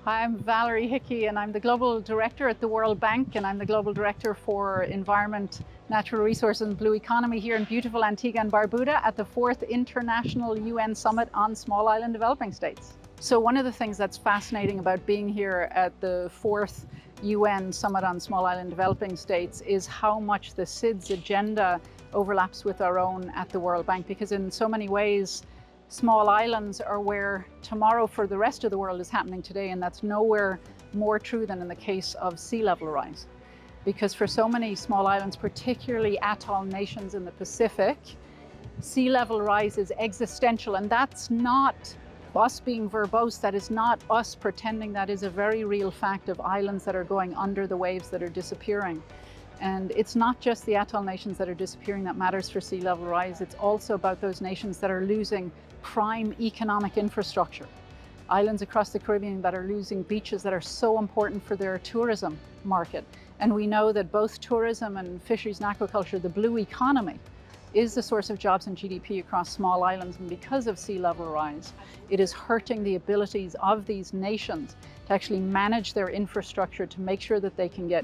Hi, I'm Valerie Hickey, and I'm the Global Director at the World Bank, and I'm the Global Director for Environment, Natural Resources and Blue Economy here in beautiful Antigua and Barbuda at the 4th International UN Summit on Small Island Developing States. So one of the things that's fascinating about being here at the 4th UN Summit on Small Island Developing States is how much the SIDS agenda overlaps with our own at the World Bank, because in so many ways, small islands are where tomorrow for the rest of the world is happening today, and that's nowhere more true than in the case of sea level rise. Because for so many small islands, particularly atoll nations in the Pacific, sea level rise is existential, and that's not us being verbose, that is not us pretending, that is a very real fact of islands that are going under the waves that are disappearing. And it's not just the atoll nations that are disappearing that matters for sea level rise, it's also about those nations that are losing prime economic infrastructure. Islands across the Caribbean that are losing beaches that are so important for their tourism market. And we know that both tourism and fisheries and aquaculture, the blue economy, is the source of jobs and GDP across small islands, and because of sea level rise, it is hurting the abilities of these nations to actually manage their infrastructure to make sure that they can get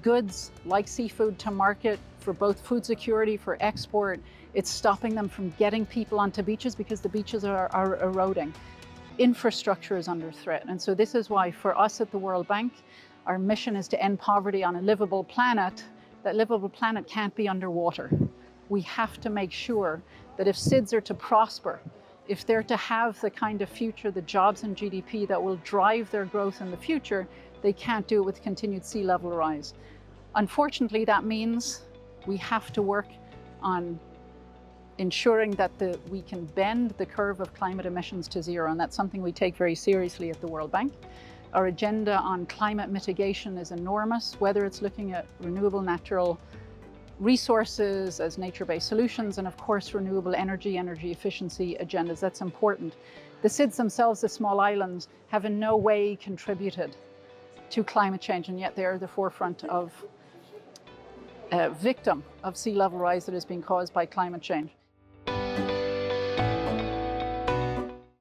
goods like seafood to market for both food security, for export. It's stopping them from getting people onto beaches because the beaches are eroding. Infrastructure is under threat, and so this is why for us at the World Bank, our mission is to end poverty on a livable planet. That livable planet can't be underwater. We have to make sure that if SIDS are to prosper, if they're to have the kind of future, the jobs and GDP that will drive their growth in the future, they can't do it with continued sea level rise. Unfortunately, that means we have to work on ensuring that we can bend the curve of climate emissions to zero, and that's something we take very seriously at the World Bank. Our agenda on climate mitigation is enormous, whether it's looking at renewable natural resources as nature-based solutions, and of course renewable energy efficiency agendas. That's important. The SIDS themselves, the small islands, have in no way contributed to climate change, and yet they are the forefront of victim of sea level rise that is being caused by climate change.